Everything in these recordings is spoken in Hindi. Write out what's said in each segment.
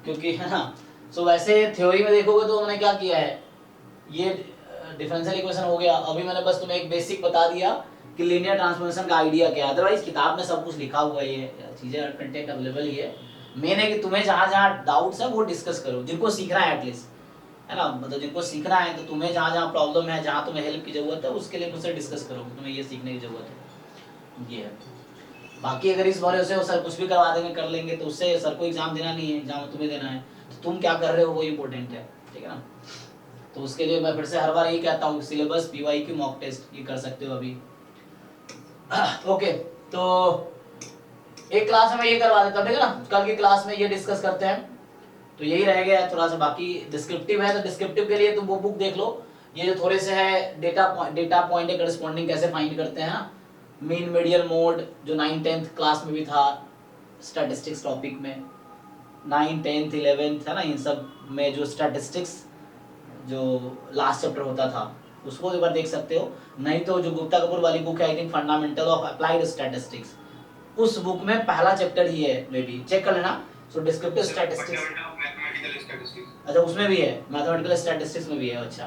क्योंकि है ना। सो वैसे थ्योरी में देखोगे तो उन्होंने क्या किया है, ये डिफरेंशियल इक्वेशन हो गया। अभी मैंने बस तुम्हें एक बेसिक बता दिया कि लीनियर ट्रांसफॉर्मेशन का आइडिया क्या है। अदरवाइज किताब में सब कुछ लिखा हुआ है, ये चीजें कंटेंट अवेलेबल ही है। मेन है कि तुम्हें जहाँ जहाँ डाउट्स है वो डिस्कस करो, जिनको सीखना है एटलीस्ट, है ना। मतलब जिनको सीखना है तो तुम्हें जहाँ जहाँ प्रॉब्लम है, जहाँ तुम्हें हेल्प की जरूरत है, उसके लिए मुझसे डिस्कस करो, तुम्हें ये सीखने की जरूरत है, ये है। बाकी अगर इस भरोसे हो सर कुछ भी करवा देंगे कर लेंगे, तो उससे सर को एग्जाम देना नहीं है, एग्जाम तुम्हें देना है, तो तुम क्या कर रहे हो वो इम्पोर्टेंट है, ठीक है ना। तो उसके लिए मैं फिर से हर बार यही कहता हूँ, सिलेबस, पीवाईक्यू, मॉक टेस्ट, ये कर सकते हो अभी। ओके, तो एक क्लास में ये करवा देता हूँ, ठीक है ना। कल की क्लास में ये डिस्कस करते हैं, तो यही रह गया थोड़ा सा। बाकी डिस्क्रिप्टिव है, तो डिस्क्रिप्टिव के लिए तुम वो बुक देख लो। ये जो थोड़े से है डेटा पॉइंट के करस्पॉन्डिंग कैसे फाइंड करते हैं, मीन मीडियन मोड, जो 9th-10th क्लास में भी था स्टैटिस्टिक्स टॉपिक में, 9th 10th 11th है ना, इन सब में जो स्टैटिस्टिक्स जो लास्ट चैप्टर होता था उसको एक बार देख सकते हो। नहीं तो जो गुप्ता कपूर वाली बुक है, I think fundamental of applied statistics, उस बुक में पहला चैप्टर ही है, मे बी चेक कर लेना। सो डिस्क्रिप्टिव स्टैटिस्टिक्स, अच्छा उसमें भी है, मैथमेटिकल स्टैटिस्टिक्स में भी है। अच्छा,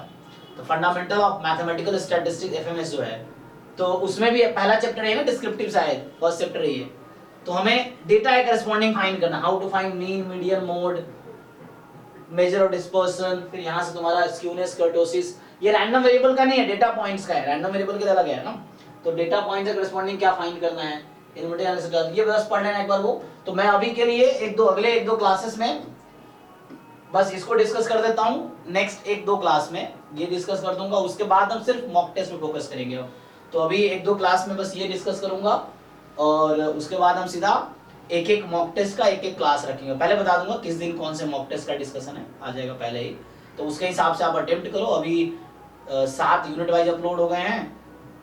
तो fundamental of mathematical statistics FMS जो है, तो उसमें भी पहला चैप्टर है ना डिस्क्रिप्टिव, शायद फर्स्ट चैप्टर ही है। तो हमें डेटा के करस्पॉन्डिंग फाइंड करना, how to find mean, median, mode, measure of dispersion, फिर यहाँ से तुम्हारा स्क्यूनेस, कर्टोसिस। ये रैंडम वेरिएबल का नहीं है, डेटा पॉइंट्स का है, रैंडम वेरिएबल के अलग है ना। तो डेटा पॉइंट से करस्पॉन्डिंग क्या फाइंड करना है, इनवर्टेड एनालिसिस, ये बस पढ़ लेना एक बार वो। तो मैं अभी के लिए अगले एक दो क्लासेस में बस इसको डिस्कस कर देता हूँ, नेक्स्ट एक दो क्लास में ये डिस्कस कर दूंगा, उसके बाद हम सिर्फ मॉक टेस्ट में फोकस करेंगे। तो अभी एक दो क्लास में बस ये डिस्कस करूंगा, और उसके बाद हम सीधा एक एक मॉक टेस्ट का एक एक क्लास रखेंगे। पहले बता दूंगा किस दिन कौन से मॉक टेस्ट का डिस्कशन है, आ जाएगा पहले ही, तो उसके हिसाब से आप अटेम्प्ट करो। अभी 7 यूनिट वाइज अपलोड हो गए हैं,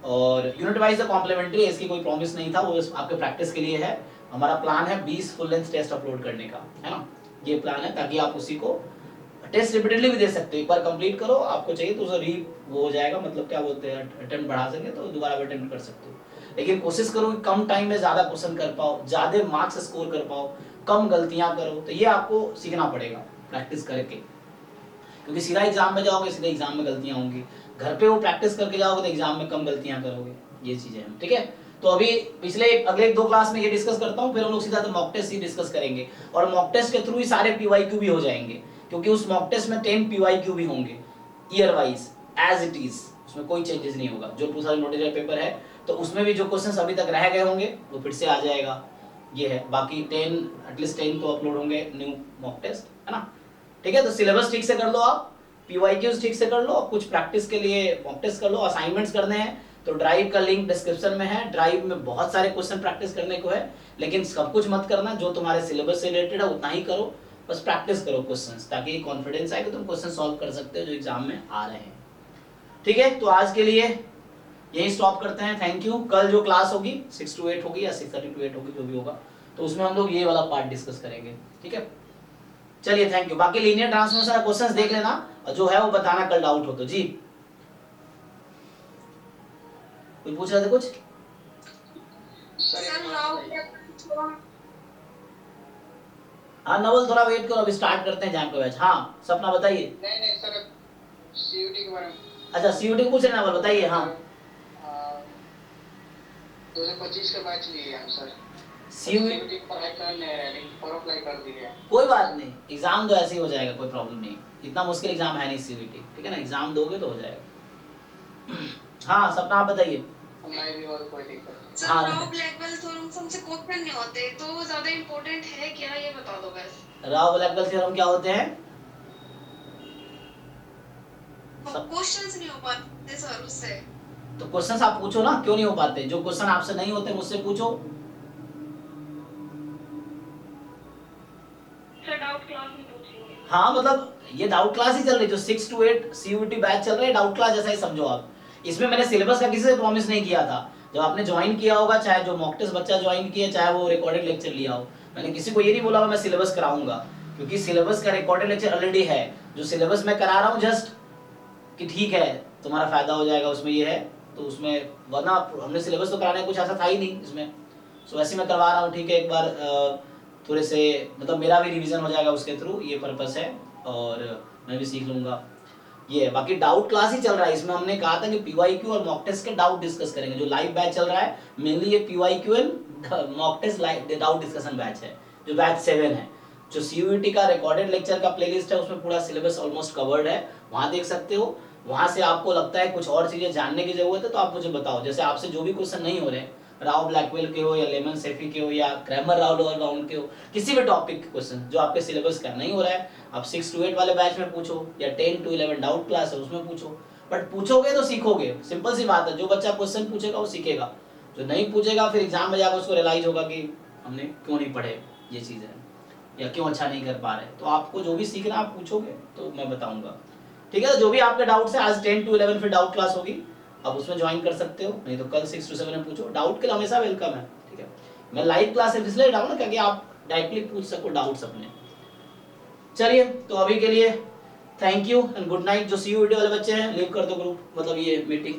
और यूनिट वाइज कॉम्प्लीमेंट्री है, इसकी कोई प्रॉमिस नहीं था, वो आपके प्रैक्टिस के लिए है। हमारा प्लान है 20 फुल लेंथ टेस्ट अपलोड करने का, है ना, ये प्लान है, ताकि आप उसी को टेस्ट रिपीटेडली भी दे सकते हो। एक बार कंप्लीट करो, आपको चाहिए तो उसे वो हो जाएगा, मतलब क्या बोलते हैं, अटेम्प्ट बढ़ा सके तो दोबारा भी अटेम्प्ट कर सकते हो। लेकिन कोशिश करो कि कम टाइम में ज्यादा क्वेश्चन कर पाओ, ज्यादा मार्क्स स्कोर कर पाओ, कम गलतियां करो। तो ये आपको सीखना पड़ेगा प्रैक्टिस करके, क्योंकि सीधा एग्जाम में जाओगे, सीधे एग्जाम में गलतियां होंगी। घर पे वो प्रैक्टिस करके जाओगे तो एग्जाम में कम गलतियां करोगे, ये चीजें हैं, ठीक है। तो अभी अगले 2 क्लास में ये डिस्कस करता हूँ, फिर हम लोग सीधा तो मॉक टेस्ट ही डिस्कस करेंगे, और मॉक टेस्ट के थ्रू ही सारे पीवाईक्यू भी हो जाएंगे, क्योंकि उस मॉक टेस्ट में 10 पीवाईक्यू भी होंगे year wise as it is, उसमें कोई चेंजेस नहीं होगा। जो 2000 नोटिस पेपर है तो उसमें भी जो क्वेश्चंस अभी तक रह गए होंगे वो फिर से आ जाएगा, ये है। बाकी 10 एटलीस्ट 10 तो अपलोड होंगे न्यू मॉक टेस्ट, है ना, ठीक है। तो सिलेबस ठीक से कर लो आप, पीवाईक्यूज ठीक से कर लो, कुछ प्रैक्टिस के लिए मॉक टेस्ट कर लो, असाइनमेंट्स करने हैं तो ड्राइव का लिंक डिस्क्रिप्शन में है। ड्राइव में बहुत सारे क्वेश्चन प्रैक्टिस करने को है, लेकिन सब कुछ मत करना, जो तुम्हारे सिलेबस से रिलेटेड है उतना ही करो, बस प्रैक्टिस करो क्वेश्चंस, ताकि कॉन्फिडेंस आए कि तुम क्वेश्चन सॉल्व कर सकते हो जो एग्जाम में आ रहे हैं, ठीक है। तो आज के लिए यही स्टॉप करते हैं, थैंक यू। कल जो क्लास होगी 6 to 8 होगी या 6:30 to 8 होगी, जो भी होगा, तो उसमें हम लोग ये वाला पार्ट डिस्कस करेंगे, ठीक है। चलिए थैंक यू। बाकी लीनियर ट्रांसफॉर्मेशन का क्वेश्चंस देख लेना, और जो है वो बताना कल डाउट हो तो। जी कोई पूछ रहे थे कुछ? हाँ नवल थोड़ा वेट करो, अभी स्टार्ट करते हैं जैम का बैच। हाँ सपना बताइए। नहीं सर, सीयूटी के बारे में। अच्छा सीयूटी पूछ रहे हैं नवल, बताइए। हाँ 2025 का बैच लिए हम सर, सीयूटी पढ़ाई कर ले रहे हैं, फॉर्म अप्लाई कर दिए। कोई बात नहीं, एग्जाम तो ऐसे ही हो जाएगा, कोई प्रॉब्लम नहीं, इतना मुश्किल एग्जाम है नहीं सीयूटी, ठीक है ना, एग्जाम दोगे तो हो जाएगा। हाँ सपना आप बताइए। मैं भी और कोई दिक्कत नहीं। सर राव ब्लैकबेल थ्योरम हमसे क्वेश्चन नहीं होते, तो वो ज्यादा इंपॉर्टेंट है क्या, ये बता दो बस। राव ब्लैकबेल थ्योरम क्या होते हैं? क्वेश्चंस नहीं हो पाते सर उससे। तो क्वेश्चंस आप पूछो ना, क्यों नहीं हो पाते? जो क्वेश्चन आपसे नहीं होते मुझसे पूछो। सर डाउट क्लास में पूछेंगे। हाँ मतलब ये डाउट क्लास ही चल रही, जो 6 to 8 सीयूटी बैच चल रहा है, डाउट क्लास जैसा ही समझो आप। इसमें मैंने सिलेबस का किसी से प्रॉमिस नहीं किया था। जब आपने ज्वाइन किया होगा, चाहे जो मॉक टेस्ट बच्चा ज्वाइन किया, चाहे वो रिकॉर्डेड लेक्चर लिया हो, मैंने किसी को ये नहीं बोला मैं सिलेबस कराऊंगा, क्योंकि सिलेबस का रिकॉर्डेड लेक्चर ऑलरेडी है। जो सिलेबस मैं करा रहा हूँ जस्ट कि ठीक है तुम्हारा फायदा हो जाएगा उसमें, ये है तो उसमें, वरना हमने सिलेबस तो कराने कुछ ऐसा था ही नहीं इसमें। सो वैसे मैं करवा रहा हूँ, ठीक है। एक बार थोड़े से मतलब मेरा भी रिवीजन हो जाएगा उसके थ्रू, ये पर्पस है, और मैं भी सीख लूंगा। ये बाकी डाउट क्लास ही चल रहा है, इसमें हमने कहा था कि पीवाईक्यू और मॉक टेस्ट के डाउट डिस्कस करेंगे। जो लाइव बैच चल रहा है मेनली ये PYQ and mock test doubt discussion batch है, जो बैच 7 है। जो सीयूईटी का रिकॉर्डेड लेक्चर का प्लेलिस्ट है उसमें पूरा सिलेबस ऑलमोस्ट कवर्ड है, वहां देख सकते हो। वहां से आपको लगता है कुछ और चीजें जानने की जरूरत है तो आप मुझे बताओ। जैसे आपसे जो भी क्वेश्चन नहीं हो रहे, राव ब्लैकवेल के हो या लेमन सेफी के हो या क्रैमर राव लोअर बाउंड के हो, किसी भी टॉपिक के क्वेश्चन जो आपके सिलेबस का नहीं हो रहा है, आप 6 to 8 वाले बैच में पूछो या 10 to 11 डाउट क्लास है उसमें पूछो। बट पूछोगे तो सीखोगे, सिंपल सी बात है। जो बच्चा क्वेश्चन पूछेगा वो सीखेगा, जो नहीं पूछेगा फिर एग्जाम में जाकर उसको रियलाइज होगा कि हमने क्यों नहीं पढ़े ये चीजें, या क्यों अच्छा नहीं कर पा रहे। तो आपको जो भी सीखना आप पूछोगे तो मैं बताऊंगा, ठीक है। तो जो भी आपके डाउट्स है, आज 10 to 11 फिर डाउट क्लास होगी, आप उसमें ज्वाइन कर सकते हो, नहीं तो कल 6 to 7 में पूछो। डाउट के लिए हमेशा वेलकम है, ठीक है। मैं लाइव क्लास इसलिए डालूं ना क्योंकि आप डायरेक्टली पूछ सको डाउट्स अपने। चलिए तो अभी के लिए thank you and good night. जो सीयू वीडियो वाले बच्चे हैं लीव कर दो ग्रुप, मतलब ये मीटिंग।